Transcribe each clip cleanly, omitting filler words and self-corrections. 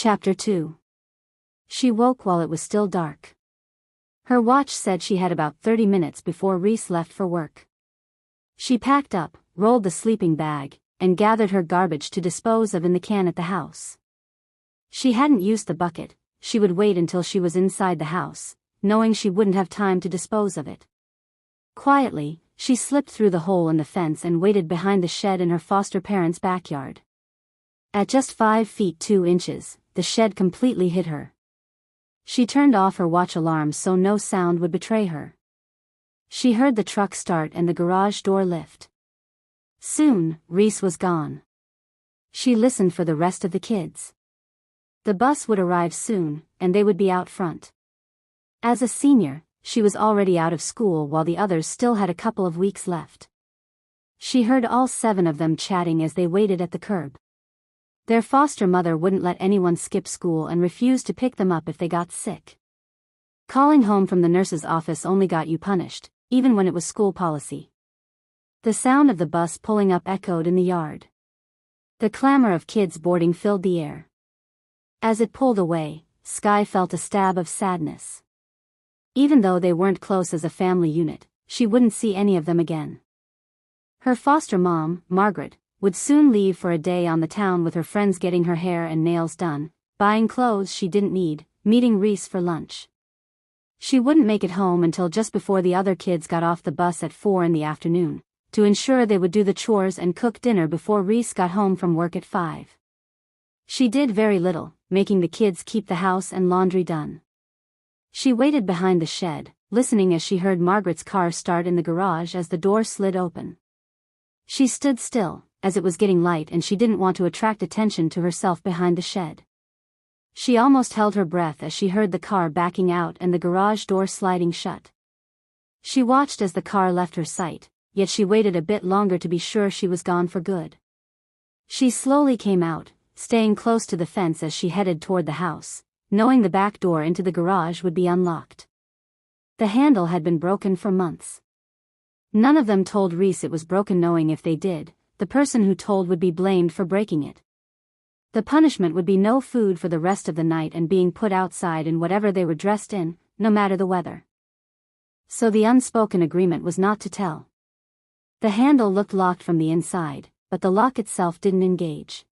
Chapter 2. She woke while it was still dark. Her watch said she had about 30 minutes before Reese left for work. She packed up, rolled the sleeping bag, and gathered her garbage to dispose of in the can at the house. She hadn't used the bucket. She would wait until she was inside the house, knowing she wouldn't have time to dispose of it. Quietly, she slipped through the hole in the fence and waited behind the shed in her foster parents' backyard. At just 5 feet 2 inches, the shed completely hid her. She turned off her watch alarm so no sound would betray her. She heard the truck start and the garage door lift. Soon, Reese was gone. She listened for the rest of the kids. The bus would arrive soon, and they would be out front. As a senior, she was already out of school while the others still had a couple of weeks left. She heard all 7 of them chatting as they waited at the curb. Their foster mother wouldn't let anyone skip school and refused to pick them up if they got sick. Calling home from the nurse's office only got you punished, even when it was school policy. The sound of the bus pulling up echoed in the yard. The clamor of kids boarding filled the air. As it pulled away, Sky felt a stab of sadness. Even though they weren't close as a family unit, she wouldn't see any of them again. Her foster mom, Margaret, would soon leave for a day on the town with her friends getting her hair and nails done, buying clothes she didn't need, meeting Reese for lunch. She wouldn't make it home until just before the other kids got off the bus at 4 in the afternoon, to ensure they would do the chores and cook dinner before Reese got home from work at 5. She did very little, making the kids keep the house and laundry done. She waited behind the shed, listening as she heard Margaret's car start in the garage as the door slid open. She stood still, as it was getting light and she didn't want to attract attention to herself behind the shed. She almost held her breath as she heard the car backing out and the garage door sliding shut. She watched as the car left her sight, yet she waited a bit longer to be sure she was gone for good. She slowly came out, staying close to the fence as she headed toward the house, knowing the back door into the garage would be unlocked. The handle had been broken for months. None of them told Reese it was broken, knowing if they did, the person who told would be blamed for breaking it. The punishment would be no food for the rest of the night and being put outside in whatever they were dressed in, no matter the weather. So the unspoken agreement was not to tell. The handle looked locked from the inside, but the lock itself didn't engage.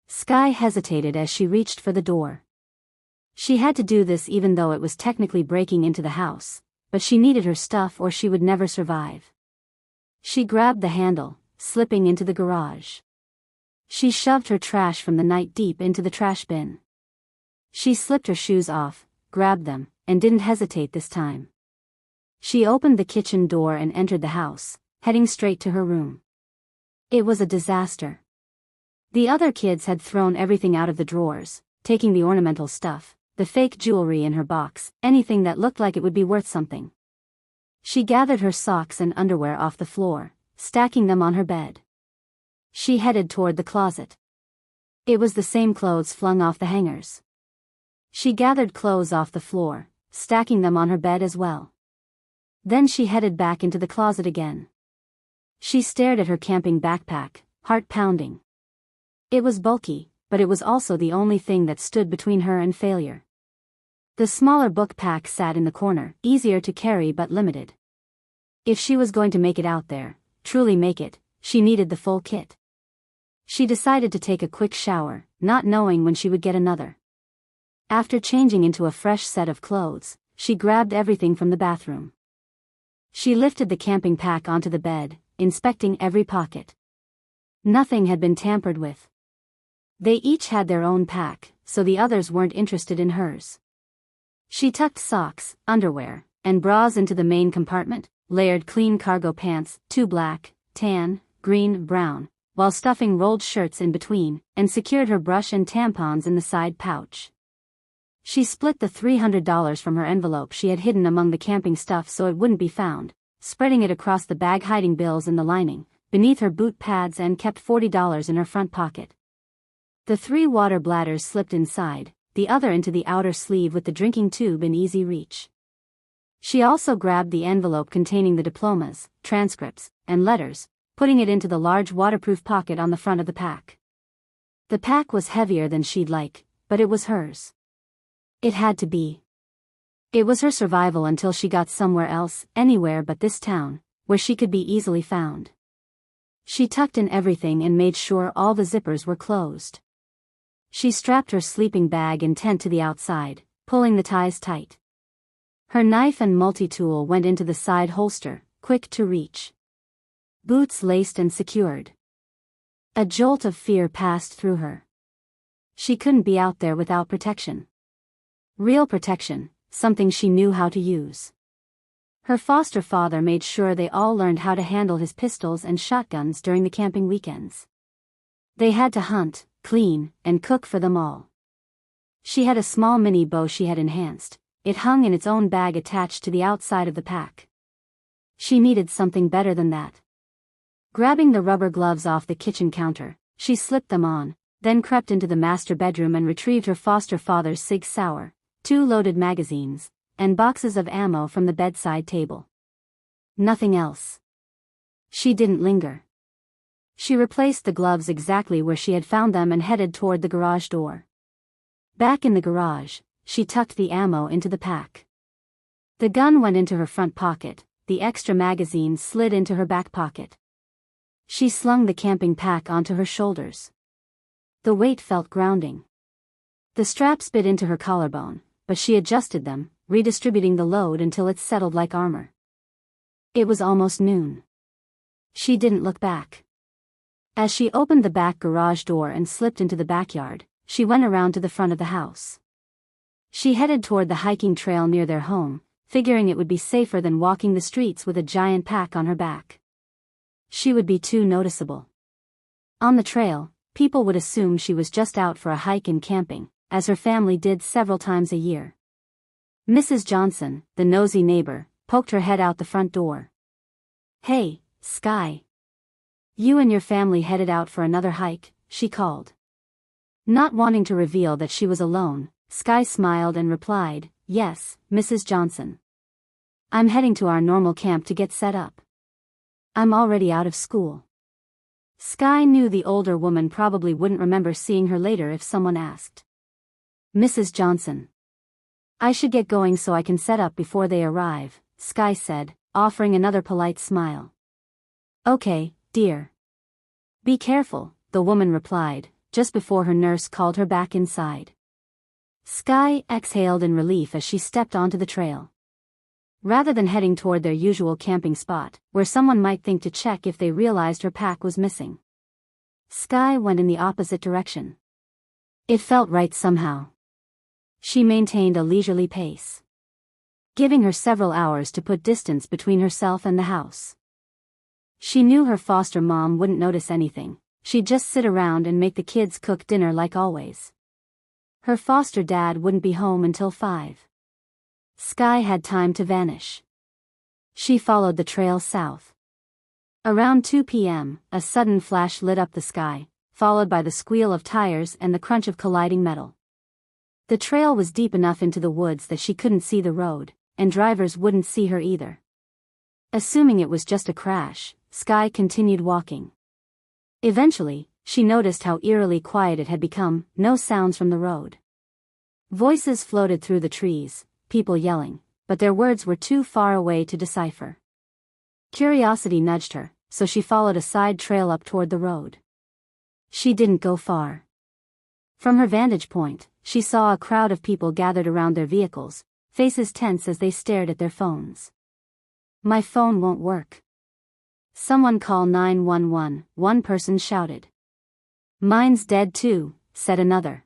Sky hesitated as she reached for the door. She had to do this even though it was technically breaking into the house, but she needed her stuff or she would never survive. She grabbed the handle, slipping into the garage. She shoved her trash from the night deep into the trash bin. She slipped her shoes off, grabbed them, and didn't hesitate this time. She opened the kitchen door and entered the house, heading straight to her room. It was a disaster. The other kids had thrown everything out of the drawers, taking the ornamental stuff, the fake jewelry in her box, anything that looked like it would be worth something. She gathered her socks and underwear off the floor, stacking them on her bed. She headed toward the closet. It was the same clothes flung off the hangers. She gathered clothes off the floor, stacking them on her bed as well. Then she headed back into the closet again. She stared at her camping backpack, heart pounding. It was bulky, but it was also the only thing that stood between her and failure. The smaller book pack sat in the corner, easier to carry but limited. If she was going to make it out there, truly make it, she needed the full kit. She decided to take a quick shower, not knowing when she would get another. After changing into a fresh set of clothes, she grabbed everything from the bathroom. She lifted the camping pack onto the bed, inspecting every pocket. Nothing had been tampered with. They each had their own pack, so the others weren't interested in hers. She tucked socks, underwear, and bras into the main compartment, layered clean cargo pants, 2 black, tan, green, brown, while stuffing rolled shirts in between, and secured her brush and tampons in the side pouch. She split the $300 from her envelope she had hidden among the camping stuff so it wouldn't be found, spreading it across the bag, hiding bills in the lining, beneath her boot pads, and kept $40 in her front pocket. The 3 water bladders slipped inside, the other into the outer sleeve with the drinking tube in easy reach. She also grabbed the envelope containing the diplomas, transcripts, and letters, putting it into the large waterproof pocket on the front of the pack. The pack was heavier than she'd like, but it was hers. It had to be. It was her survival until she got somewhere else, anywhere but this town, where she could be easily found. She tucked in everything and made sure all the zippers were closed. She strapped her sleeping bag and tent to the outside, pulling the ties tight. Her knife and multi-tool went into the side holster, quick to reach. Boots laced and secured. A jolt of fear passed through her. She couldn't be out there without protection. Real protection, something she knew how to use. Her foster father made sure they all learned how to handle his pistols and shotguns during the camping weekends. They had to hunt, clean, and cook for them all. She had a small mini bow she had enhanced. It hung in its own bag attached to the outside of the pack. She needed something better than that. Grabbing the rubber gloves off the kitchen counter, she slipped them on, then crept into the master bedroom and retrieved her foster father's Sig Sauer, 2 loaded magazines, and boxes of ammo from the bedside table. Nothing else. She didn't linger. She replaced the gloves exactly where she had found them and headed toward the garage door. Back in the garage, she tucked the ammo into the pack. The gun went into her front pocket, the extra magazine slid into her back pocket. She slung the camping pack onto her shoulders. The weight felt grounding. The straps bit into her collarbone, but she adjusted them, redistributing the load until it settled like armor. It was almost noon. She didn't look back. As she opened the back garage door and slipped into the backyard, she went around to the front of the house. She headed toward the hiking trail near their home, figuring it would be safer than walking the streets with a giant pack on her back. She would be too noticeable. On the trail, people would assume she was just out for a hike and camping, as her family did several times a year. Mrs. Johnson, the nosy neighbor, poked her head out the front door. "Hey, Sky. You and your family headed out for another hike," she called. Not wanting to reveal that she was alone, Sky smiled and replied, "Yes, Mrs. Johnson. I'm heading to our normal camp to get set up. I'm already out of school." Sky knew the older woman probably wouldn't remember seeing her later if someone asked. "Mrs. Johnson. I should get going so I can set up before they arrive," Sky said, offering another polite smile. "Okay, dear. Be careful," the woman replied, just before her nurse called her back inside. Sky exhaled in relief as she stepped onto the trail. Rather than heading toward their usual camping spot, where someone might think to check if they realized her pack was missing, Sky went in the opposite direction. It felt right somehow. She maintained a leisurely pace, giving her several hours to put distance between herself and the house. She knew her foster mom wouldn't notice anything. She'd just sit around and make the kids cook dinner like always. Her foster dad wouldn't be home until 5. Sky had time to vanish. She followed the trail south. Around 2 p.m., a sudden flash lit up the sky, followed by the squeal of tires and the crunch of colliding metal. The trail was deep enough into the woods that she couldn't see the road, and drivers wouldn't see her either. Assuming it was just a crash, Sky continued walking. Eventually, she noticed how eerily quiet it had become, no sounds from the road. Voices floated through the trees, people yelling, but their words were too far away to decipher. Curiosity nudged her, so she followed a side trail up toward the road. She didn't go far. From her vantage point, she saw a crowd of people gathered around their vehicles, faces tense as they stared at their phones. "My phone won't work. Someone call 911, one person shouted. "Mine's dead too," said another.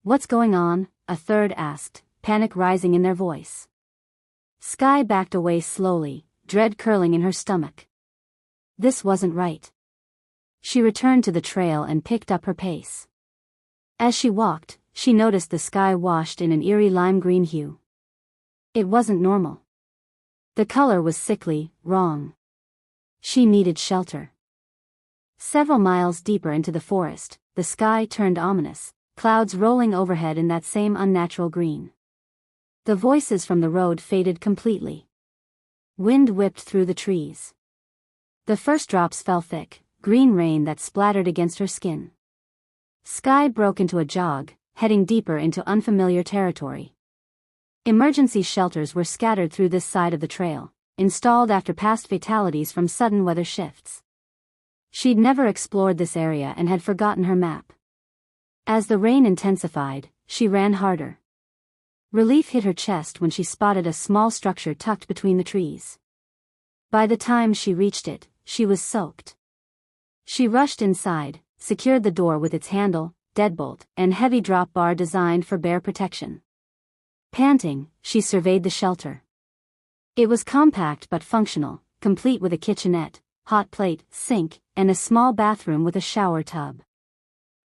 "What's going on?" a third asked, panic rising in their voice. Sky backed away slowly, dread curling in her stomach. This wasn't right. She returned to the trail and picked up her pace. As she walked, she noticed the sky washed in an eerie lime-green hue. It wasn't normal. The color was sickly, wrong. She needed shelter. Several miles deeper into the forest, the sky turned ominous, clouds rolling overhead in that same unnatural green. The voices from the road faded completely. Wind whipped through the trees. The first drops fell thick, green rain that splattered against her skin. Sky broke into a jog, heading deeper into unfamiliar territory. Emergency shelters were scattered through this side of the trail, installed after past fatalities from sudden weather shifts. She'd never explored this area and had forgotten her map. As the rain intensified, she ran harder. Relief hit her chest when she spotted a small structure tucked between the trees. By the time she reached it, she was soaked. She rushed inside, secured the door with its handle, deadbolt, and heavy drop bar designed for bear protection. Panting, she surveyed the shelter. It was compact but functional, complete with a kitchenette, hot plate, sink, and a small bathroom with a shower tub.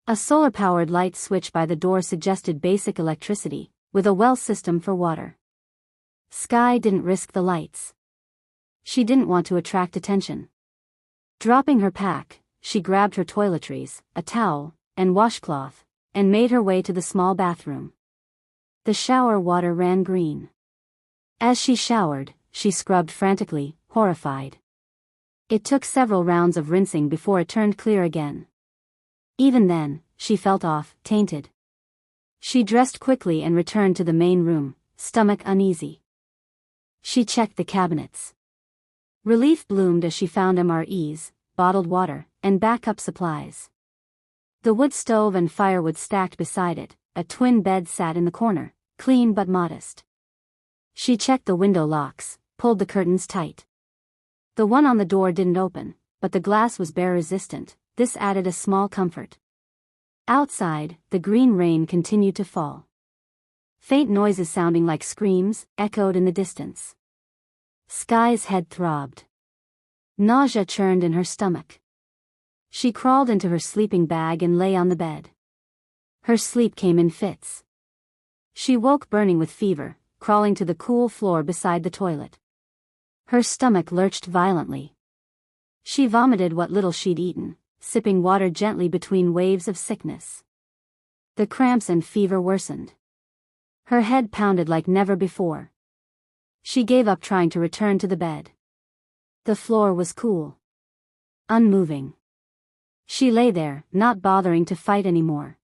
A solar-powered light switch by the door suggested basic electricity, with a well system for water. Skye didn't risk the lights. She didn't want to attract attention. Dropping her pack, she grabbed her toiletries, a towel, and washcloth, and made her way to the small bathroom. The shower water ran green. As she showered, she scrubbed frantically, horrified. It took several rounds of rinsing before it turned clear again. Even then, she felt off, tainted. She dressed quickly and returned to the main room, stomach uneasy. She checked the cabinets. Relief bloomed as she found MREs, bottled water, and backup supplies. The wood stove and firewood stacked beside it, a twin bed sat in the corner, clean but modest. She checked the window locks, pulled the curtains tight. The one on the door didn't open, but the glass was bear-resistant. This added a small comfort. Outside, the green rain continued to fall. Faint noises sounding like screams echoed in the distance. Skye's head throbbed. Nausea churned in her stomach. She crawled into her sleeping bag and lay on the bed. Her sleep came in fits. She woke burning with fever, crawling to the cool floor beside the toilet. Her stomach lurched violently. She vomited what little she'd eaten, sipping water gently between waves of sickness. The cramps and fever worsened. Her head pounded like never before. She gave up trying to return to the bed. The floor was cool. Unmoving. She lay there, not bothering to fight anymore.